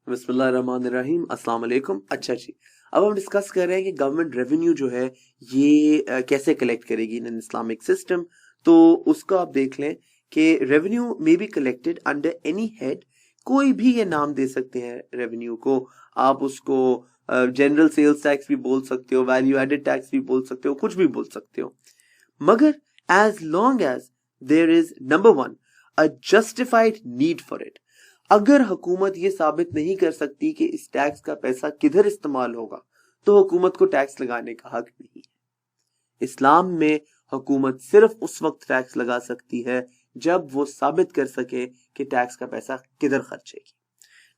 بسم اللہ الرحمن الرحیم، السلام علیکم۔ اچھا جی، اب ہم ڈسکس کر رہے ہیں کہ گورنمنٹ ریونیو جو ہے یہ کیسے کلیکٹ کرے گی ان اسلامک سسٹم۔ تو اس کو آپ دیکھ لیں کہ revenue may be collected under any head, کوئی بھی یہ نام دے سکتے ہیں ریونیو کو۔ آپ اس کو جنرل سیلز ٹیکس بھی بول سکتے ہو، ویلیو ایڈڈ ٹیکس بھی بول سکتے ہو، کچھ بھی بول سکتے ہو، مگر as long as there is number one a justified need for it. اگر حکومت یہ ثابت نہیں کر سکتی کہ اس ٹیکس کا پیسہ کدھر استعمال ہوگا تو حکومت کو ٹیکس لگانے کا حق نہیں ہے۔ اسلام میں حکومت صرف اس وقت ٹیکس لگا سکتی ہے جب وہ ثابت کر سکے کہ ٹیکس کا پیسہ کدھر خرچے گی۔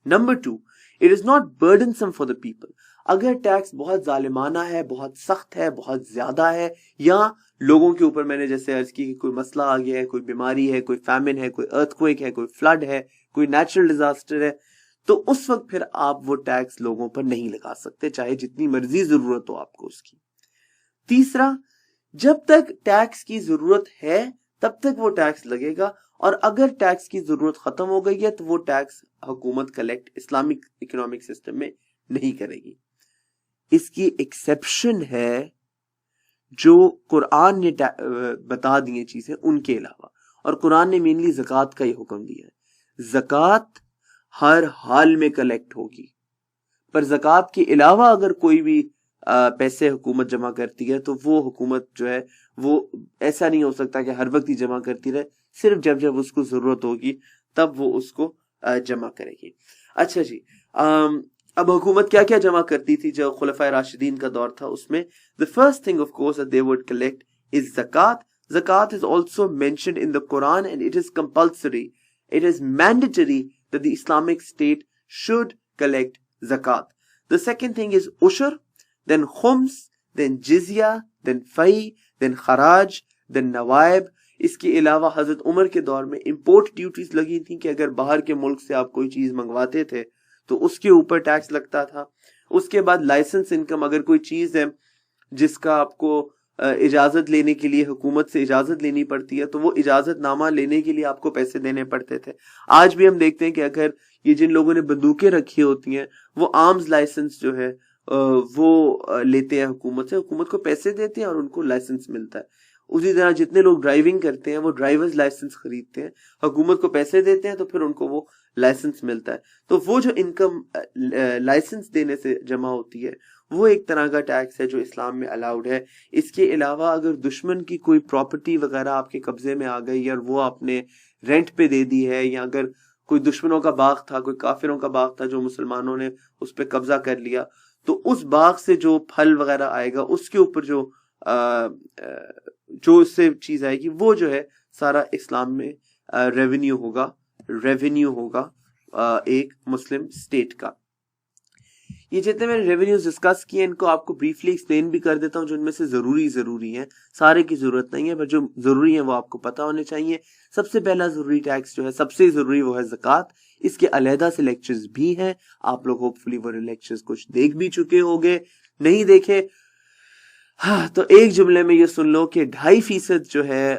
Number two, it is not burdensome for the people. اگر ٹیکس بہت ظالمانہ ہے، بہت سخت ہے، بہت زیادہ ہے، یا لوگوں کے اوپر میں نے جیسے عرض کی کہ کوئی مسئلہ آ گیا ہے، کوئی بیماری ہے، کوئی فیمن ہے، کوئی ارتھکویک ہے، کوئی فلڈ ہے، کوئی نیچرل ڈیزاسٹر ہے، تو اس وقت پھر آپ وہ ٹیکس لوگوں پر نہیں لگا سکتے، چاہے جتنی مرضی ضرورت ہو آپ کو اس کی۔ تیسرا، جب تک ٹیکس کی ضرورت ہے تب تک وہ ٹیکس لگے گا، اور اگر ٹیکس کی ضرورت ختم ہو گئی ہے تو وہ ٹیکس حکومت کلیکٹ اسلامک اکنامک سسٹم میں نہیں کرے گی۔ اس کی ایکسیپشن ہے جو قرآن نے بتا دیے چیزیں ان کے علاوہ، اور قرآن نے مینلی زکوٰۃ کا یہ حکم دیا ہے۔ زکوٰۃ ہر حال میں کلیکٹ ہوگی، پر زکوٰۃ کے علاوہ اگر کوئی بھی پیسے حکومت جمع کرتی ہے تو وہ حکومت جو ہے وہ ایسا نہیں ہو سکتا کہ ہر وقت ہی جمع کرتی رہے، صرف جب جب اس کو ضرورت ہوگی تب وہ اس کو جمع کرے گی۔ اچھا جی، اب حکومت کیا کیا جمع کرتی تھی جو خلفائے راشدین کا دور تھا؟ اس میں the first thing of course that they would collect is zakat. Zakat is also mentioned in the Quran and it is compulsory. It is mandatory that the Islamic State should collect zakat. The second thing is ushur, then khums, then jizya, then fai, then kharaj, then nawaib. اس کے علاوہ حضرت عمر کے دور میں import duties لگی تھیں کہ اگر باہر کے ملک سے آپ کوئی چیز منگواتے تھے تو اس کے اوپر ٹیکس لگتا تھا۔ اس کے بعد لائسنس انکم، اگر کوئی چیز ہے جس کا آپ کو اجازت لینے کے لیے حکومت سے اجازت لینی پڑتی ہے تو وہ اجازت نامہ لینے کے لیے آپ کو پیسے دینے پڑتے تھے۔ آج بھی ہم دیکھتے ہیں کہ اگر یہ جن لوگوں نے بندوقیں رکھی ہوتی ہیں وہ آرمز لائسنس جو ہے وہ لیتے ہیں حکومت سے، حکومت کو پیسے دیتے ہیں اور ان کو لائسنس ملتا ہے۔ اسی طرح جتنے لوگ ڈرائیونگ کرتے ہیں وہ ڈرائیورز لائسنس خریدتے ہیں، حکومت کو پیسے دیتے ہیں تو پھر ان کو وہ لائسنس ملتا ہے۔ تو وہ جو انکم لائسنس دینے سے جمع ہوتی ہے وہ ایک طرح کا ٹیکس ہے جو اسلام میں الاؤڈ ہے۔ اس کے علاوہ اگر دشمن کی کوئی پراپرٹی وغیرہ آپ کے قبضے میں آ گئی اور وہ آپ نے رینٹ پہ دے دی ہے، یا اگر کوئی دشمنوں کا باغ تھا، کوئی کافروں کا باغ تھا جو مسلمانوں نے اس پہ قبضہ کر لیا، تو اس باغ سے جو پھل وغیرہ آئے گا اس کے اوپر جو اس سے چیز آئے گی وہ جو ہے سارا اسلام میں ریونیو ہوگا ایک مسلم اسٹیٹ کا۔ یہ جتنے میں ریونیوز ڈسکس کیے ان کو آپ کو بریفلی ایکسپلین بھی کر دیتا ہوں، جو ان میں سے ضروری ہیں، سارے کی ضرورت نہیں ہے، پر جو ضروری ہیں وہ آپ کو پتہ ہونے چاہیے۔ سب سے پہلا ضروری ٹیکس جو ہے، سب سے ضروری، وہ ہے زکوٰۃ۔ اس کے علیحدہ سے لیکچرز بھی ہیں، آپ لوگ ہوپ فلی وہ لیکچرز کچھ دیکھ بھی چکے ہوگے، نہیں دیکھے ہاں تو ایک جملے میں یہ سن لو کہ 2.5% جو ہے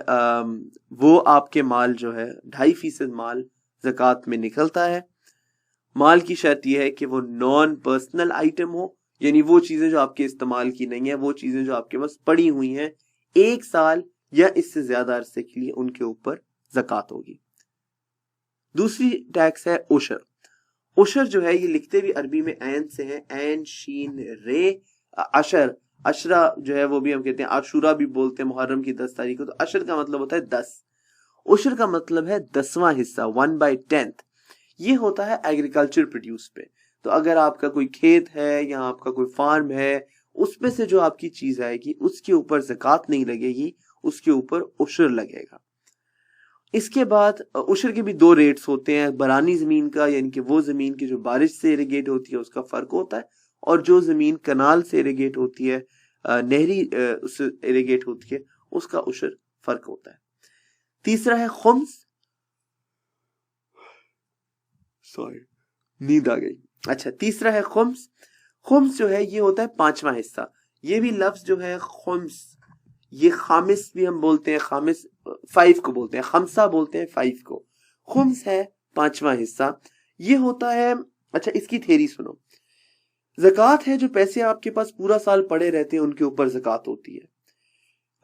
وہ آپ کے مال جو ہے 2.5% مال زکوٰۃ میں نکلتا ہے۔ مال کی شرط یہ ہے کہ وہ نان پرسنل آئٹم ہو، یعنی وہ چیزیں جو آپ کے استعمال کی نہیں ہیں، وہ چیزیں جو آپ کے پاس پڑی ہوئی ہیں، 1 سال یا اس سے زیادہ عرصے کے لیے ان کے اوپر زکوٰۃ ہوگی۔ دوسری ٹیکس ہے عشر۔ عشر جو ہے یہ لکھتے بھی عربی میں عین سے ہیں، عین شین رے، عشرہ جو ہے وہ بھی ہم کہتے ہیں، عاشورہ بھی بولتے ہیں محرم کی 10 تاریخ کو، تو عشر کا مطلب ہوتا ہے 10۔ عشر کا مطلب ہے 10واں حصہ، 1/10۔ یہ ہوتا ہے ایگریکلچر پروڈیوس پہ۔ تو اگر آپ کا کوئی کھیت ہے یا آپ کا کوئی فارم ہے، اس پہ سے جو آپ کی چیز آئے گی اس کے اوپر زکوٰۃ نہیں لگے گی، اس کے اوپر عشر لگے گا۔ اس کے بعد عشر کے بھی 2 ریٹس ہوتے ہیں، برانی زمین کا، یعنی کہ وہ زمین کی جو بارش سے اریگیٹ ہوتی ہے اس کا فرق ہوتا ہے، اور جو زمین کنال سے اریگیٹ ہوتی ہے، نہری اس سے اریگیٹ ہوتی ہے، اس کا عشر فرق ہوتا ہے۔ تیسرا ہے خمس، نیند آ گئی۔ اچھا، تیسرا ہے خمس۔ خمس جو ہے یہ ہوتا ہے 5واں حصہ۔ یہ بھی لفظ جو ہے خمس، یہ خامس بھی ہم بولتے ہیں، خامس 5 کو بولتے ہیں، خمسہ بولتے ہیں 5 کو۔ خمس ہے 5واں حصہ۔ یہ ہوتا ہے اچھا اس کی تھیری سنو. زکوٰۃ ہے جو پیسے آپ کے پاس پورا سال پڑے رہتے ہیں ان کے اوپر زکوٰۃ ہوتی ہے.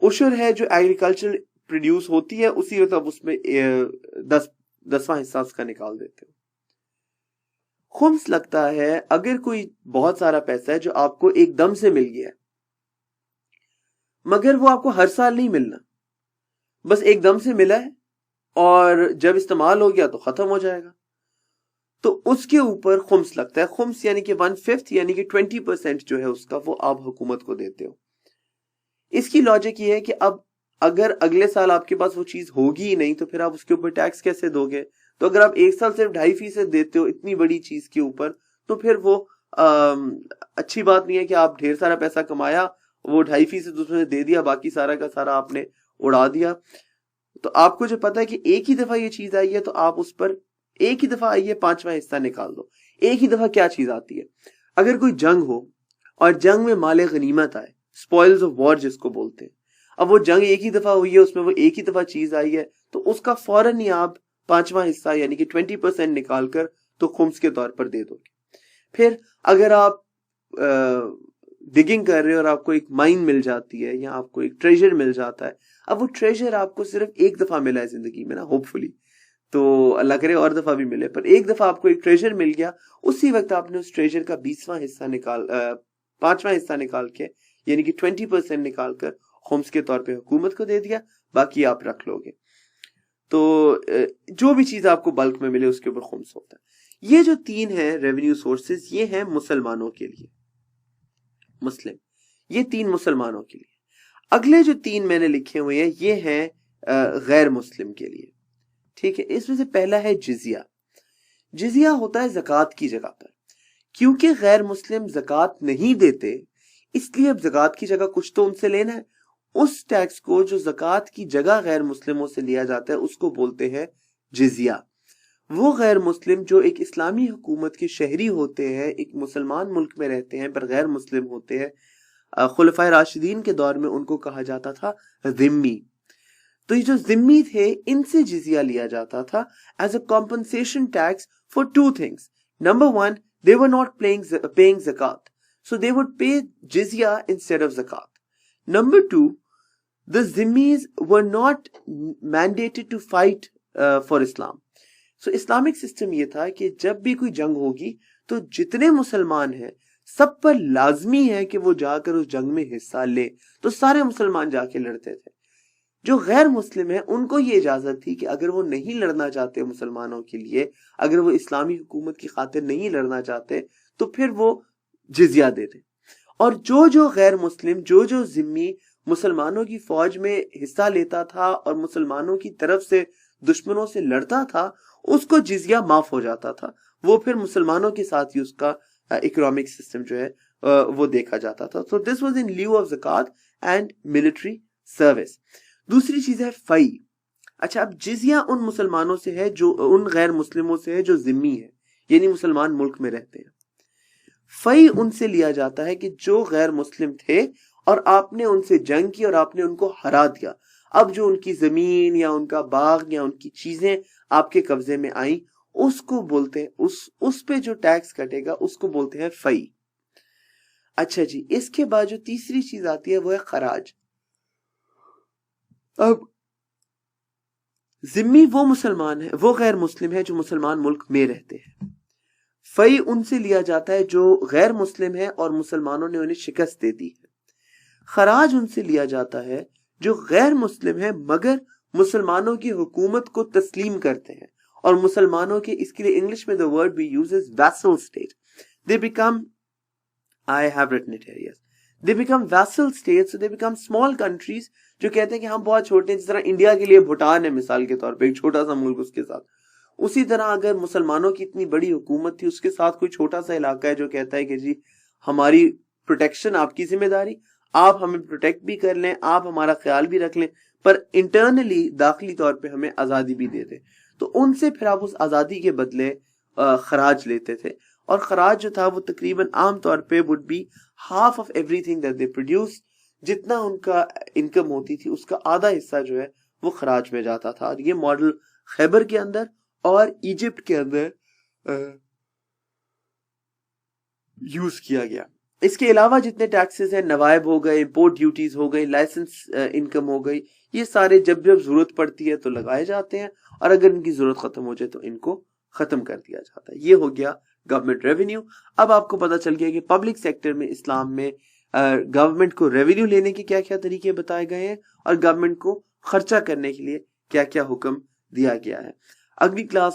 عشر ہے جو ایگریکلچر پروڈیوس ہوتی ہے اسی وقت آپ اس میں 10واں حصہ اس کا نکال دیتے ہو. خمس لگتا ہے اگر کوئی بہت سارا پیسہ ہے جو آپ کو ایک دم سے مل گیا مگر وہ آپ کو ہر سال نہیں ملنا, بس ایک دم سے ملا ہے اور جب استعمال ہو گیا تو ختم ہو جائے گا, تو اس کے اوپر خمس لگتا ہے. خمس یعنی کہ 1/5 یعنی کہ 20% جو ہے اس کا وہ آپ حکومت کو دیتے ہو. اس کی لاجک یہ ہے کہ اب اگر اگلے سال آپ کے پاس وہ چیز ہوگی ہی نہیں تو پھر آپ اس کے اوپر ٹیکس کیسے دو گے؟ تو اگر آپ ایک سال صرف 2.5% دیتے ہو اتنی بڑی چیز کے اوپر تو پھر وہ اچھی بات نہیں ہے کہ آپ ڈھیر سارا پیسہ کمایا, وہ 2.5% اس میں دے دیا, باقی سارا کا سارا آپ نے اڑا دیا. تو آپ کو جو پتا ہے کہ ایک ہی دفعہ یہ چیز آئی ہے تو آپ اس پر ایک ہی دفعہ آئی ہے 5واں حصہ نکال دو. ایک ہی دفعہ کیا چیز آتی ہے؟ اگر کوئی جنگ ہو اور جنگ میں مال غنیمت آئے, اسپوائلز آف وار جس کو بولتے ہیں, اب وہ جنگ ایک ہی دفعہ ہوئی ہے, اس میں وہ ایک ہی دفعہ چیز آئی ہے, تو اس کا فوراً ہی آپ 5واں حصہ یعنی کہ 20% نکال کر تو خمس کے طور پر دے دو گے. پھر اگر آپ ڈگنگ کر رہے ہو اور آپ کو ایک مائن مل جاتی ہے یا آپ کو ایک ٹریجر مل جاتا ہے, اب وہ ٹریجر آپ کو صرف ایک دفعہ ملا ہے زندگی میں نا, ہوپ فلی, تو اللہ کرے اور دفعہ بھی ملے, پر ایک دفعہ آپ کو ایک ٹریجر مل گیا, اسی وقت آپ نے اس ٹریجر کا 20واں حصہ 5واں حصہ نکال کے یعنی کہ 20% نکال کر خمس کے طور پہ حکومت کو دے دیا, باقی آپ رکھ لو گے. تو جو بھی چیز آپ کو بلک میں ملے اس کے اوپر خمس ہوتا ہے. یہ جو 3 ہیں ریونیو سورسز, یہ ہیں مسلمانوں کے لیے, مسلم, یہ 3 مسلمانوں کے لیے. اگلے جو 3 میں نے لکھے ہوئے ہیں یہ ہیں غیر مسلم کے لیے. ٹھیک ہے, اس میں سے پہلا ہے جزیہ. جزیہ ہوتا ہے زکوٰۃ کی جگہ پر. کیونکہ غیر مسلم زکوٰۃ نہیں دیتے اس لیے اب زکوٰۃ کی جگہ کچھ تو ان سے لینا ہے. اس ٹیکس کو جو زکوٰۃ کی جگہ غیر مسلموں سے لیا جاتا ہے اس کو بولتے ہیں جزیہ. وہ غیر مسلم جو ایک اسلامی حکومت کے شہری ہوتے ہیں, ایک مسلمان ملک میں رہتے ہیں پر غیر مسلم ہوتے ہیں, خلفائے راشدین کے دور میں ان کو کہا جاتا تھا ذمی. تو یہ جو ذمی تھے ان سے جزیہ لیا جاتا تھا as a compensation tax for 2 things. Number 1, they were not paying zakat, so they would pay jizya instead of zakat. Number 2, the zimmis were not mandated to fight for Islam. So Islamic system یہ تھا کہ جب بھی کوئی جنگ ہوگی تو جتنے مسلمان ہیں سب پر لازمی ہے کہ وہ جا کر اس جنگ میں حصہ لے, تو سارے مسلمان جا کے لڑتے تھے. جو غیر مسلم ہیں ان کو یہ اجازت تھی کہ اگر وہ نہیں لڑنا چاہتے مسلمانوں کے لیے, اگر وہ اسلامی حکومت کی خاطر نہیں لڑنا چاہتے تو پھر وہ جزیہ دے دیں. اور جو غیر مسلم جو ذمی مسلمانوں کی فوج میں حصہ لیتا تھا اور مسلمانوں کی طرف سے دشمنوں سے لڑتا تھا اس کو جزیہ معاف ہو جاتا تھا, وہ پھر مسلمانوں کے ساتھ ہی اس کا اکنامک سسٹم جو ہے وہ دیکھا جاتا تھا. So this was in lieu of zakat and military service. دوسری چیز ہے فی. اچھا, اب جزیہ ان مسلمانوں سے ہے جو ان غیر مسلموں سے ہے جو ذمی ہے یعنی مسلمان ملک میں رہتے ہیں. فی ان سے لیا جاتا ہے کہ جو غیر مسلم تھے اور آپ نے ان سے جنگ کی اور آپ نے ان کو ہرا دیا, اب جو ان کی زمین یا ان کا باغ یا ان کی چیزیں آپ کے قبضے میں آئیں اس کو بولتے ہیں, اس پہ جو ٹیکس کٹے گا اس کو بولتے ہیں فی. اچھا جی, اس کے بعد جو تیسری چیز آتی ہے وہ ہے خراج. اب ذمی وہ مسلمان ہے, وہ غیر مسلم ہے جو مسلمان ملک میں رہتے ہیں. فی ان سے لیا جاتا ہے جو غیر مسلم ہے اور مسلمانوں نے انہیں شکست دے دی ہے. خراج ان سے لیا جاتا ہے جو غیر مسلم ہے مگر مسلمانوں کی حکومت کو تسلیم کرتے ہیں, اور مسلمانوں کے, اس کے لیے انگلش میں the word we use is vassal state. They become, I have written it here, yes. They become vassal states, so they become small countries جو کہتے ہیں کہ ہم بہت چھوٹے ہیں, جس طرح انڈیا کے لیے بھوٹان ہے مثال کے طور پہ, ایک چھوٹا سا ملک اس کے ساتھ. اسی طرح اگر مسلمانوں کی اتنی بڑی حکومت تھی اس کے ساتھ کوئی چھوٹا سا علاقہ ہے جو کہتا ہے کہ جی ہماری پروٹیکشن آپ کی ذمہ داری, آپ ہمیں پروٹیکٹ بھی کر لیں, آپ ہمارا خیال بھی رکھ لیں, پر انٹرنلی داخلی طور پہ ہمیں آزادی بھی دے دیں, تو ان سے پھر آپ اس آزادی کے بدلے خراج لیتے تھے. اور خراج جو تھا وہ تقریباً عام طور پہ would be half of everything that they produce. جتنا ان کا انکم ہوتی تھی اس کا آدھا حصہ جو ہے وہ خراج میں جاتا تھا. اور یہ ماڈل خیبر کے اندر اور ایجپٹ کے اندر یوز کیا گیا۔ اس کے علاوہ جتنے ٹیکسز ہیں، نوائب ہو گئے، امپورٹ ڈیوٹیز ہو گئی، لائسنس انکم ہو گئی، یہ سارے جب جب ضرورت پڑتی ہے تو لگائے جاتے ہیں، اور اگر ان کی ضرورت ختم ہو جائے تو ان کو ختم کر دیا جاتا ہے۔ یہ ہو گیا گورنمنٹ ریونیو۔ اب آپ کو پتا چل گیا کہ پبلک سیکٹر میں اسلام میں گورنمنٹ کو ریونیو لینے کے کیا کیا طریقے بتائے گئے ہیں، اور گورنمنٹ کو خرچہ کرنے کے لیے کیا کیا حکم دیا گیا ہے۔ اگلی کلاس میں